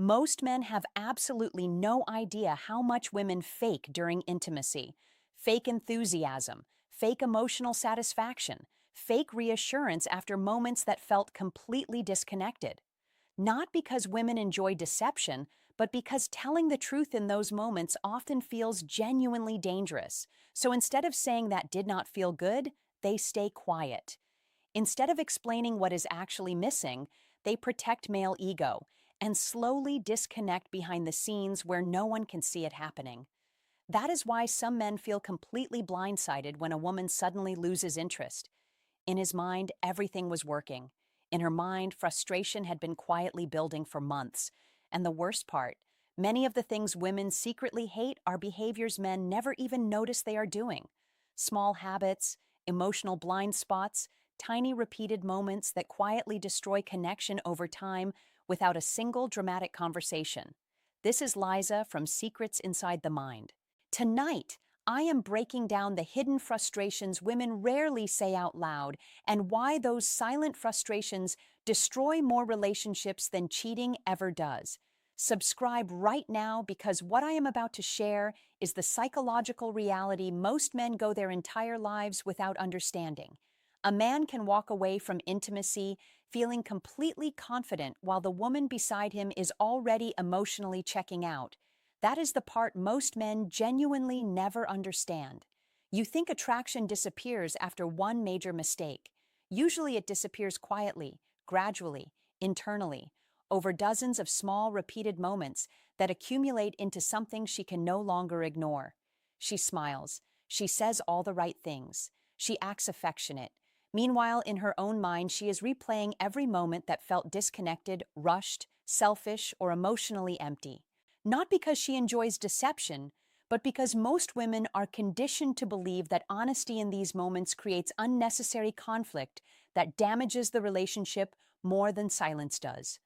Most men have absolutely no idea how much women fake during intimacy. Fake enthusiasm, fake emotional satisfaction, fake reassurance after moments that felt completely disconnected. Not because women enjoy deception, but because telling the truth in those moments often feels genuinely dangerous. So instead of saying that did not feel good, they stay quiet. Instead of explaining what is actually missing, they protect male ego and slowly disconnect behind the scenes where no one can see it happening. That is why some men feel completely blindsided when a woman suddenly loses interest. In his mind, everything was working. In her mind, frustration had been quietly building for months. And the worst part, many of the things women secretly hate are behaviors men never even notice they are doing. Small habits, emotional blind spots, tiny repeated moments that quietly destroy connection over time without a single dramatic conversation. This is Liza from Secrets Inside the Mind. Tonight, I am breaking down the hidden frustrations women rarely say out loud and why those silent frustrations destroy more relationships than cheating ever does. Subscribe right now because what I am about to share is the psychological reality most men go their entire lives without understanding. A man can walk away from intimacy feeling completely confident while the woman beside him is already emotionally checking out. That is the part most men genuinely never understand. You think attraction disappears after one major mistake. Usually it disappears quietly, gradually, internally, over dozens of small, repeated moments that accumulate into something she can no longer ignore. She smiles. She says all the right things. She acts affectionate. Meanwhile, in her own mind, she is replaying every moment that felt disconnected, rushed, selfish, or emotionally empty. Not because she enjoys deception, but because most women are conditioned to believe that honesty in these moments creates unnecessary conflict that damages the relationship more than silence does.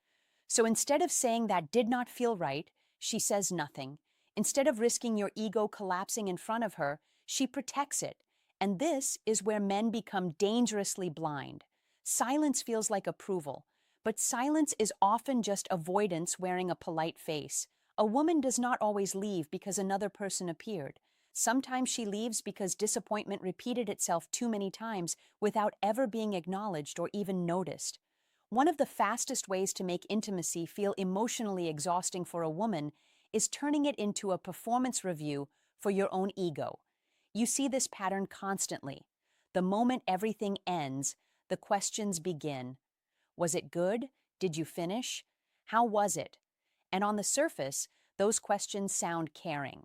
So instead of saying that did not feel right, she says nothing. Instead of risking your ego collapsing in front of her, she protects it. And this is where men become dangerously blind. Silence feels like approval, but silence is often just avoidance wearing a polite face. A woman does not always leave because another person appeared. Sometimes she leaves because disappointment repeated itself too many times without ever being acknowledged or even noticed. One of the fastest ways to make intimacy feel emotionally exhausting for a woman is turning it into a performance review for your own ego. You see this pattern constantly. The moment everything ends, the questions begin. Was it good? Did you finish? How was it? And on the surface, those questions sound caring.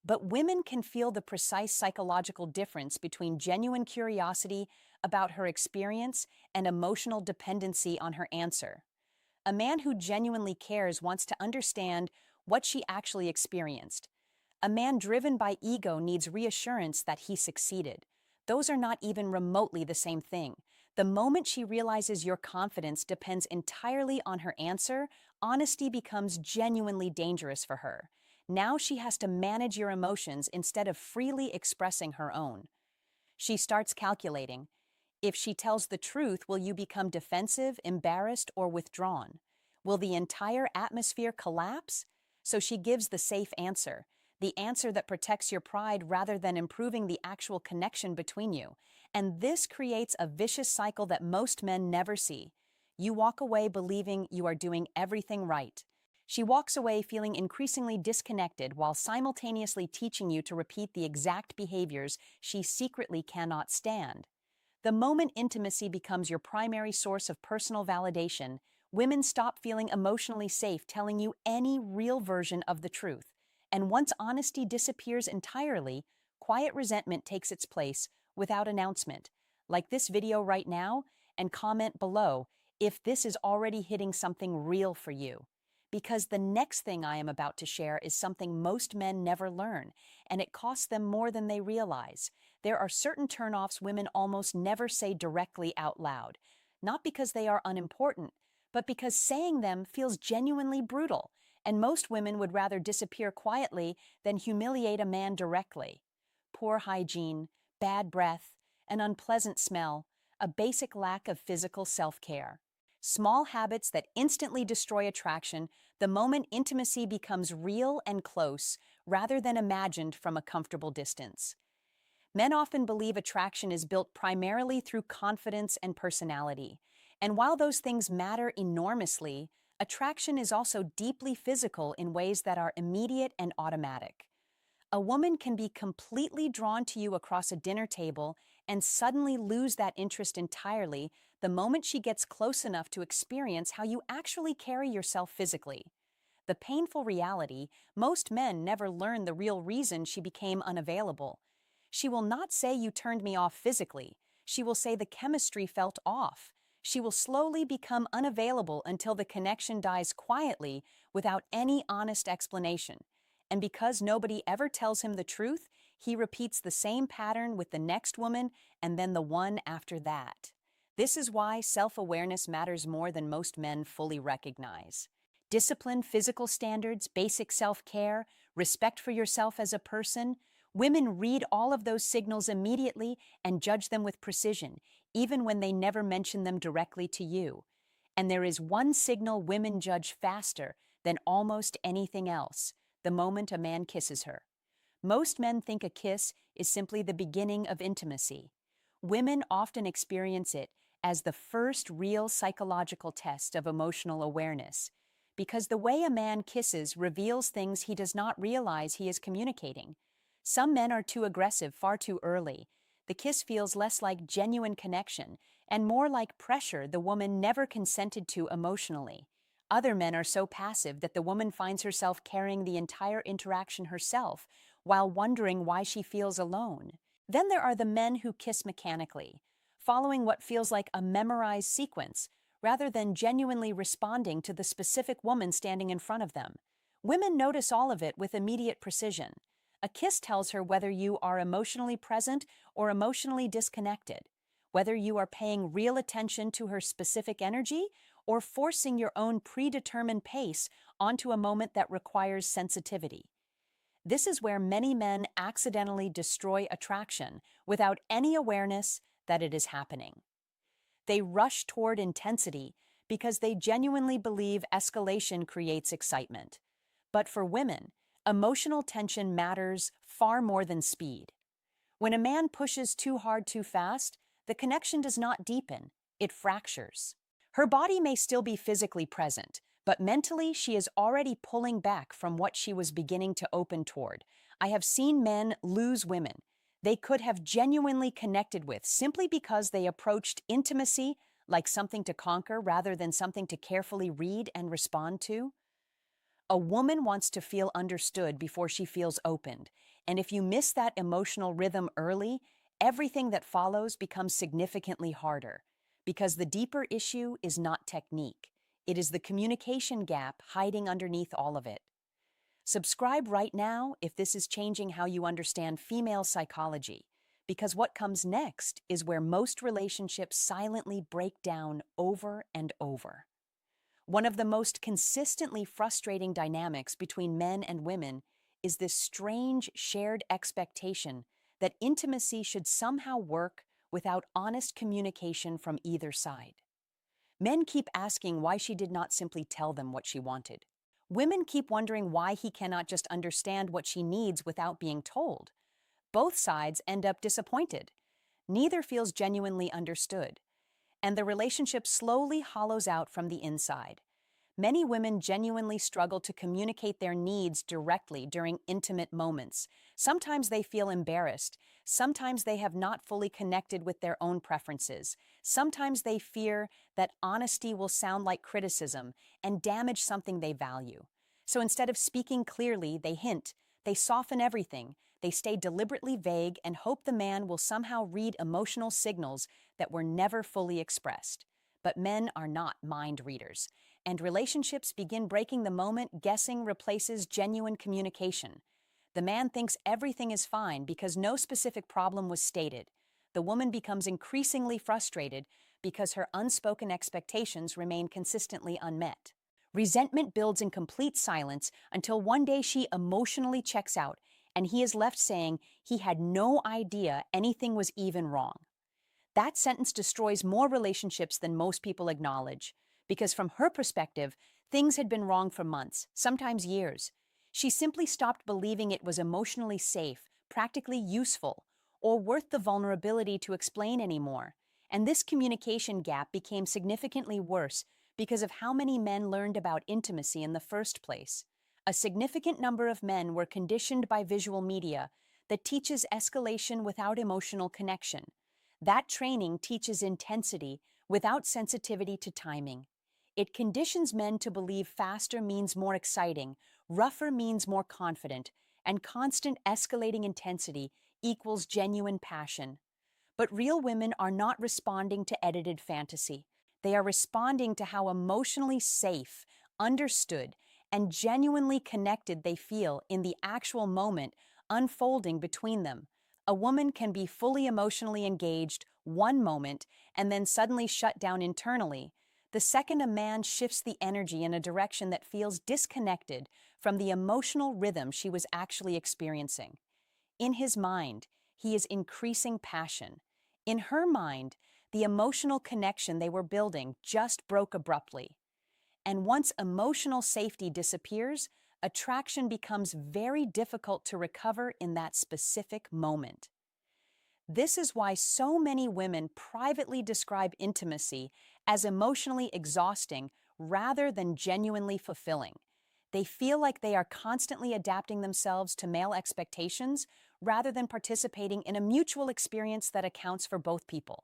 But women can feel the precise psychological difference between genuine curiosity about her experience and emotional dependency on her answer. A man who genuinely cares wants to understand what she actually experienced. A man driven by ego needs reassurance that he succeeded. Those are not even remotely the same thing. The moment she realizes your confidence depends entirely on her answer, honesty becomes genuinely dangerous for her. Now she has to manage your emotions instead of freely expressing her own. She starts calculating. If she tells the truth, will you become defensive, embarrassed, or withdrawn? Will the entire atmosphere collapse? So she gives the safe answer, the answer that protects your pride rather than improving the actual connection between you. And this creates a vicious cycle that most men never see. You walk away believing you are doing everything right. She walks away feeling increasingly disconnected while simultaneously teaching you to repeat the exact behaviors she secretly cannot stand. The moment intimacy becomes your primary source of personal validation, women stop feeling emotionally safe telling you any real version of the truth. And once honesty disappears entirely, quiet resentment takes its place without announcement. Like this video right now and comment below if this is already hitting something real for you. Because the next thing I am about to share is something most men never learn, and it costs them more than they realize. There are certain turnoffs women almost never say directly out loud, not because they are unimportant, but because saying them feels genuinely brutal, and most women would rather disappear quietly than humiliate a man directly. Poor hygiene, bad breath, an unpleasant smell, a basic lack of physical self-care. Small habits that instantly destroy attraction the moment intimacy becomes real and close rather than imagined from a comfortable distance. Men often believe attraction is built primarily through confidence and personality. And while those things matter enormously, attraction is also deeply physical in ways that are immediate and automatic. A woman can be completely drawn to you across a dinner table and suddenly lose that interest entirely the moment she gets close enough to experience how you actually carry yourself physically. The painful reality, most men never learn the real reason she became unavailable. She will not say you turned me off physically. She will say the chemistry felt off. She will slowly become unavailable until the connection dies quietly without any honest explanation. And because nobody ever tells him the truth, he repeats the same pattern with the next woman and then the one after that. This is why self-awareness matters more than most men fully recognize. Discipline, physical standards, basic self-care, respect for yourself as a person. Women read all of those signals immediately and judge them with precision, even when they never mention them directly to you. And there is one signal women judge faster than almost anything else: the moment a man kisses her. Most men think a kiss is simply the beginning of intimacy. Women often experience it as the first real psychological test of emotional awareness, because the way a man kisses reveals things he does not realize he is communicating. Some men are too aggressive far too early. The kiss feels less like genuine connection and more like pressure the woman never consented to emotionally. Other men are so passive that the woman finds herself carrying the entire interaction herself while wondering why she feels alone. Then there are the men who kiss mechanically, following what feels like a memorized sequence, rather than genuinely responding to the specific woman standing in front of them. Women notice all of it with immediate precision. A kiss tells her whether you are emotionally present or emotionally disconnected, whether you are paying real attention to her specific energy or forcing your own predetermined pace onto a moment that requires sensitivity. This is where many men accidentally destroy attraction without any awareness that it is happening. They rush toward intensity because they genuinely believe escalation creates excitement. But for women, emotional tension matters far more than speed. When a man pushes too hard too fast, the connection does not deepen, it fractures. Her body may still be physically present, but mentally she is already pulling back from what she was beginning to open toward. I have seen men lose women they could have genuinely connected with simply because they approached intimacy like something to conquer rather than something to carefully read and respond to. A woman wants to feel understood before she feels opened, and if you miss that emotional rhythm early, everything that follows becomes significantly harder, because the deeper issue is not technique. It is the communication gap hiding underneath all of it. Subscribe right now if this is changing how you understand female psychology, because what comes next is where most relationships silently break down over and over. One of the most consistently frustrating dynamics between men and women is this strange shared expectation that intimacy should somehow work without honest communication from either side. Men keep asking why she did not simply tell them what she wanted. Women keep wondering why he cannot just understand what she needs without being told. Both sides end up disappointed. Neither feels genuinely understood, and the relationship slowly hollows out from the inside. Many women genuinely struggle to communicate their needs directly during intimate moments. Sometimes they feel embarrassed. Sometimes they have not fully connected with their own preferences. Sometimes they fear that honesty will sound like criticism and damage something they value. So instead of speaking clearly, they hint, they soften everything, they stay deliberately vague and hope the man will somehow read emotional signals that were never fully expressed. But men are not mind readers, and relationships begin breaking the moment guessing replaces genuine communication. The man thinks everything is fine because no specific problem was stated. The woman becomes increasingly frustrated because her unspoken expectations remain consistently unmet. Resentment builds in complete silence until one day she emotionally checks out, and he is left saying he had no idea anything was even wrong. That sentence destroys more relationships than most people acknowledge, because from her perspective, things had been wrong for months, sometimes years. She simply stopped believing it was emotionally safe, practically useful, or worth the vulnerability to explain anymore. And this communication gap became significantly worse because of how many men learned about intimacy in the first place. A significant number of men were conditioned by visual media that teaches escalation without emotional connection. That training teaches intensity without sensitivity to timing. It conditions men to believe faster means more exciting, rougher means more confident, and constant escalating intensity equals genuine passion. But real women are not responding to edited fantasy. They are responding to how emotionally safe, understood, and genuinely connected they feel in the actual moment unfolding between them. A woman can be fully emotionally engaged one moment and then suddenly shut down internally. The second a man shifts the energy in a direction that feels disconnected from the emotional rhythm she was actually experiencing. In his mind, he is increasing passion. In her mind, the emotional connection they were building just broke abruptly. And once emotional safety disappears, attraction becomes very difficult to recover in that specific moment. This is why so many women privately describe intimacy as emotionally exhausting rather than genuinely fulfilling. They feel like they are constantly adapting themselves to male expectations rather than participating in a mutual experience that accounts for both people.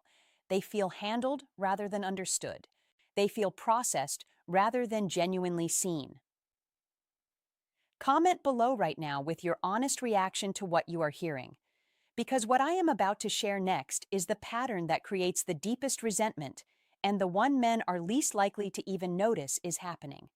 They feel handled rather than understood. They feel processed rather than genuinely seen. Comment below right now with your honest reaction to what you are hearing. Because what I am about to share next is the pattern that creates the deepest resentment, and the one men are least likely to even notice is happening.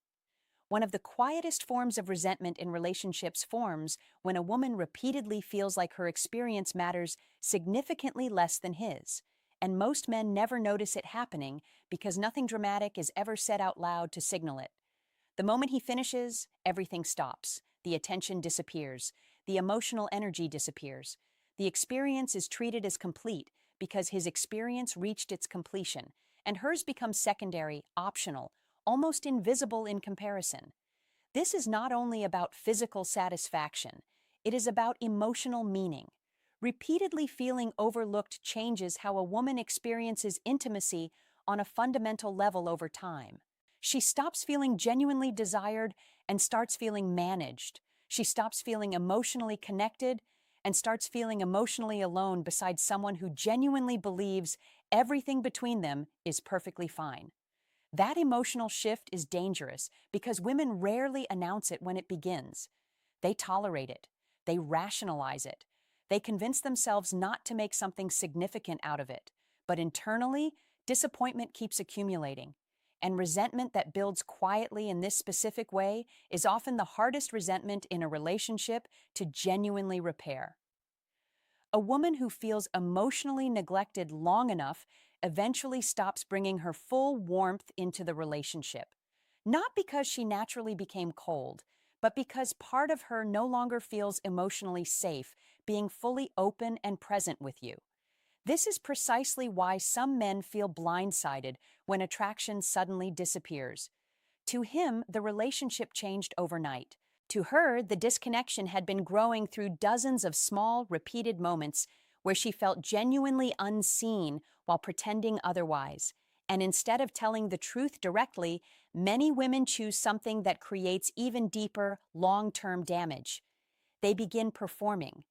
One of the quietest forms of resentment in relationships forms when a woman repeatedly feels like her experience matters significantly less than his, and most men never notice it happening because nothing dramatic is ever said out loud to signal it. The moment he finishes, everything stops. The attention disappears. The emotional energy disappears. The experience is treated as complete because his experience reached its completion, and hers becomes secondary, optional, almost invisible in comparison. This is not only about physical satisfaction, it is about emotional meaning. Repeatedly feeling overlooked changes how a woman experiences intimacy on a fundamental level over time. She stops feeling genuinely desired and starts feeling managed. She stops feeling emotionally connected and starts feeling emotionally alone beside someone who genuinely believes everything between them is perfectly fine. That emotional shift is dangerous because women rarely announce it when it begins. They tolerate it. They rationalize it. They convince themselves not to make something significant out of it. But internally, disappointment keeps accumulating. And resentment that builds quietly in this specific way is often the hardest resentment in a relationship to genuinely repair. A woman who feels emotionally neglected long enough eventually stops bringing her full warmth into the relationship. Not because she naturally became cold, but because part of her no longer feels emotionally safe being fully open and present with you. This is precisely why some men feel blindsided when attraction suddenly disappears. To him, the relationship changed overnight. To her, the disconnection had been growing through dozens of small, repeated moments where she felt genuinely unseen while pretending otherwise. And instead of telling the truth directly, many women choose something that creates even deeper, long-term damage. They begin performing.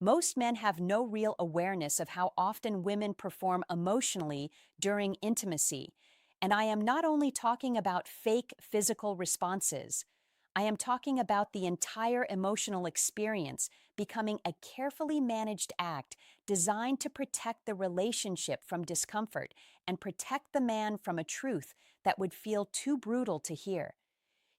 Most men have no real awareness of how often women perform emotionally during intimacy. And I am not only talking about fake physical responses. I am talking about the entire emotional experience becoming a carefully managed act designed to protect the relationship from discomfort and protect the man from a truth that would feel too brutal to hear.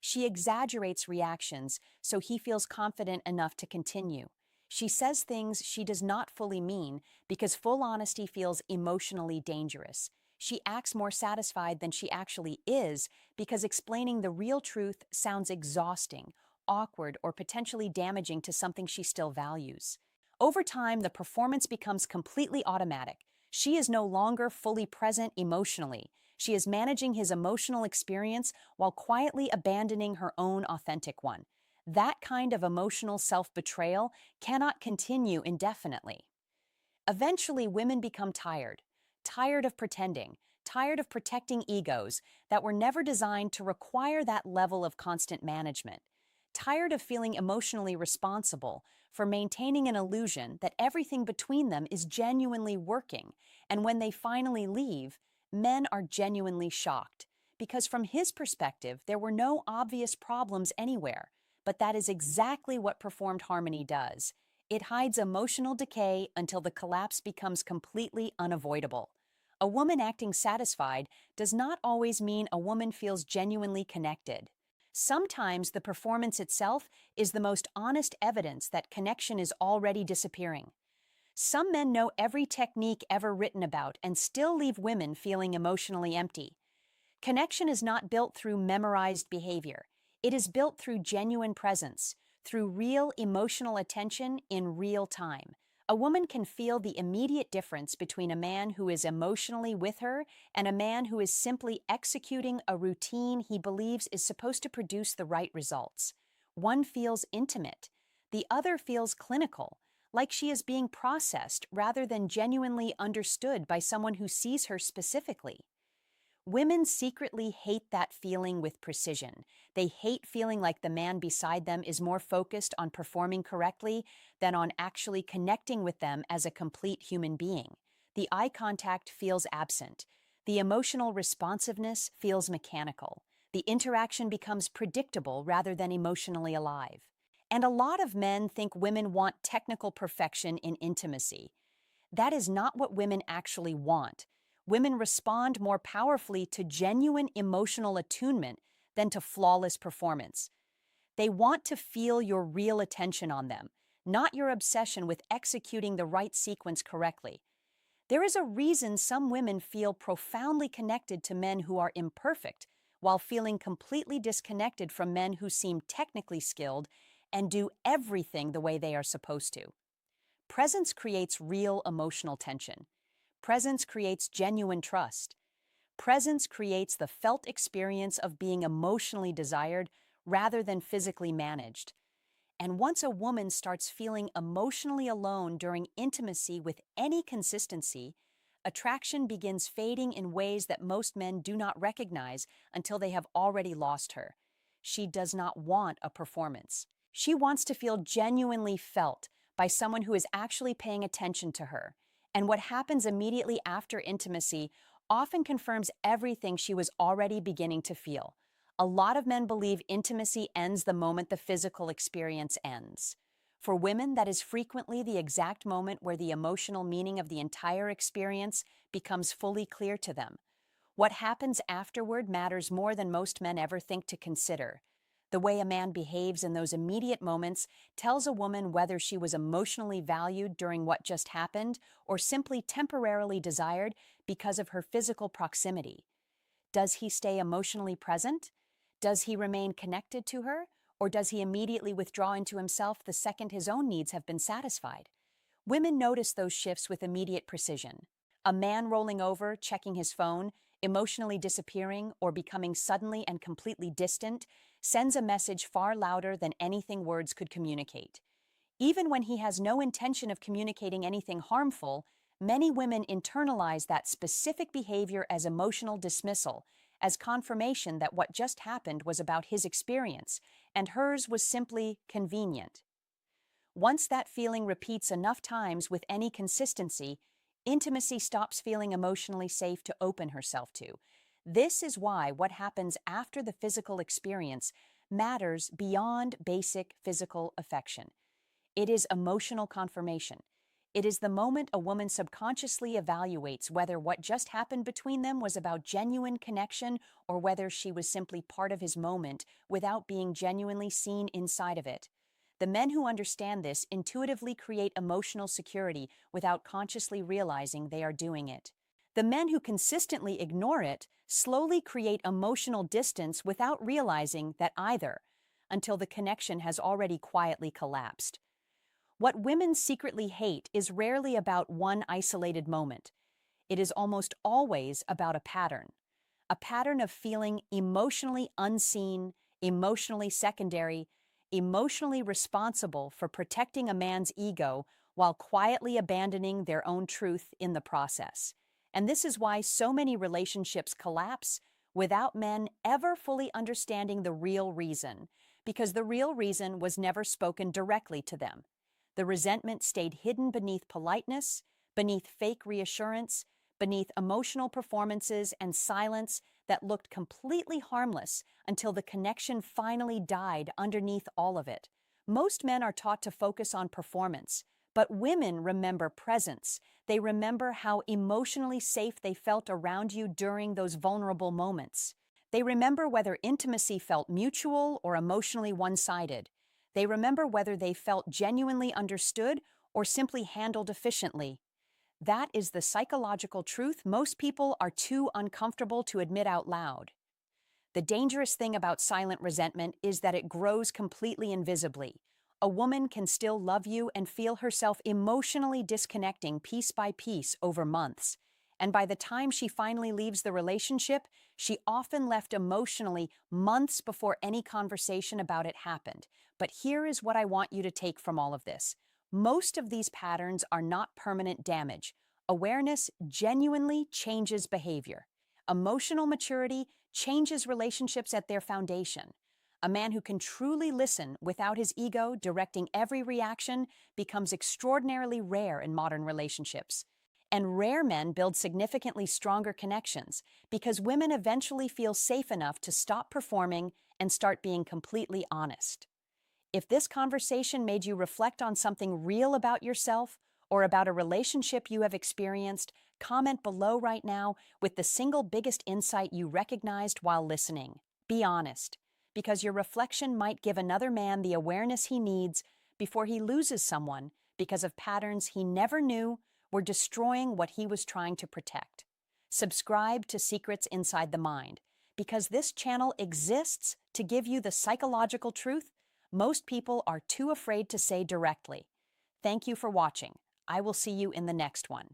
She exaggerates reactions so he feels confident enough to continue. She says things she does not fully mean because full honesty feels emotionally dangerous. She acts more satisfied than she actually is because explaining the real truth sounds exhausting, awkward, or potentially damaging to something she still values. Over time, the performance becomes completely automatic. She is no longer fully present emotionally. She is managing his emotional experience while quietly abandoning her own authentic one. That kind of emotional self-betrayal cannot continue indefinitely. Eventually, women become tired of pretending, tired of protecting egos that were never designed to require that level of constant management, tired of feeling emotionally responsible for maintaining an illusion that everything between them is genuinely working. And when they finally leave, men are genuinely shocked, because from his perspective, there were no obvious problems anywhere. But that is exactly what performed harmony does. It hides emotional decay until the collapse becomes completely unavoidable. A woman acting satisfied does not always mean a woman feels genuinely connected. Sometimes the performance itself is the most honest evidence that connection is already disappearing. Some men know every technique ever written about and still leave women feeling emotionally empty. Connection is not built through memorized behavior. It is built through genuine presence, through real emotional attention in real time. A woman can feel the immediate difference between a man who is emotionally with her and a man who is simply executing a routine he believes is supposed to produce the right results. One feels intimate. The other feels clinical, like she is being processed rather than genuinely understood by someone who sees her specifically. Women secretly hate that feeling with precision. They hate feeling like the man beside them is more focused on performing correctly than on actually connecting with them as a complete human being. The eye contact feels absent. The emotional responsiveness feels mechanical. The interaction becomes predictable rather than emotionally alive. And a lot of men think women want technical perfection in intimacy. That is not what women actually want. Women respond more powerfully to genuine emotional attunement than to flawless performance. They want to feel your real attention on them, not your obsession with executing the right sequence correctly. There is a reason some women feel profoundly connected to men who are imperfect, while feeling completely disconnected from men who seem technically skilled and do everything the way they are supposed to. Presence creates real emotional tension. Presence creates genuine trust. Presence creates the felt experience of being emotionally desired rather than physically managed. And once a woman starts feeling emotionally alone during intimacy with any consistency, attraction begins fading in ways that most men do not recognize until they have already lost her. She does not want a performance. She wants to feel genuinely felt by someone who is actually paying attention to her. And what happens immediately after intimacy often confirms everything she was already beginning to feel. A lot of men believe intimacy ends the moment the physical experience ends. For women, that is frequently the exact moment where the emotional meaning of the entire experience becomes fully clear to them. What happens afterward matters more than most men ever think to consider. The way a man behaves in those immediate moments tells a woman whether she was emotionally valued during what just happened or simply temporarily desired because of her physical proximity. Does he stay emotionally present? Does he remain connected to her? Or does he immediately withdraw into himself the second his own needs have been satisfied? Women notice those shifts with immediate precision. A man rolling over, checking his phone, emotionally disappearing, or becoming suddenly and completely distant sends a message far louder than anything words could communicate. Even when he has no intention of communicating anything harmful, many women internalize that specific behavior as emotional dismissal, as confirmation that what just happened was about his experience, and hers was simply convenient. Once that feeling repeats enough times with any consistency, intimacy stops feeling emotionally safe to open herself to. This is why what happens after the physical experience matters beyond basic physical affection. It is emotional confirmation. It is the moment a woman subconsciously evaluates whether what just happened between them was about genuine connection or whether she was simply part of his moment without being genuinely seen inside of it. The men who understand this intuitively create emotional security without consciously realizing they are doing it. The men who consistently ignore it slowly create emotional distance without realizing that either, until the connection has already quietly collapsed. What women secretly hate is rarely about one isolated moment. It is almost always about a pattern. a pattern of feeling emotionally unseen, emotionally secondary, emotionally responsible for protecting a man's ego while quietly abandoning their own truth in the process. And this is why so many relationships collapse without men ever fully understanding the real reason, because the real reason was never spoken directly to them. The resentment stayed hidden beneath politeness, beneath fake reassurance, beneath emotional performances and silence that looked completely harmless until the connection finally died underneath all of it. Most men are taught to focus on performance, but women remember presence. They remember how emotionally safe they felt around you during those vulnerable moments. They remember whether intimacy felt mutual or emotionally one-sided. They remember whether they felt genuinely understood or simply handled efficiently. That is the psychological truth most people are too uncomfortable to admit out loud. The dangerous thing about silent resentment is that it grows completely invisibly. A woman can still love you and feel herself emotionally disconnecting piece by piece over months. And by the time she finally leaves the relationship, she often left emotionally months before any conversation about it happened. But here is what I want you to take from all of this. Most of these patterns are not permanent damage. Awareness genuinely changes behavior. Emotional maturity changes relationships at their foundation. A man who can truly listen without his ego directing every reaction becomes extraordinarily rare in modern relationships. And rare men build significantly stronger connections because women eventually feel safe enough to stop performing and start being completely honest. If this conversation made you reflect on something real about yourself or about a relationship you have experienced, comment below right now with the single biggest insight you recognized while listening. Be honest, because your reflection might give another man the awareness he needs before he loses someone because of patterns he never knew were destroying what he was trying to protect. Subscribe to Secrets Inside the Mind, because this channel exists to give you the psychological truth most people are too afraid to say directly. Thank you for watching. I will see you in the next one.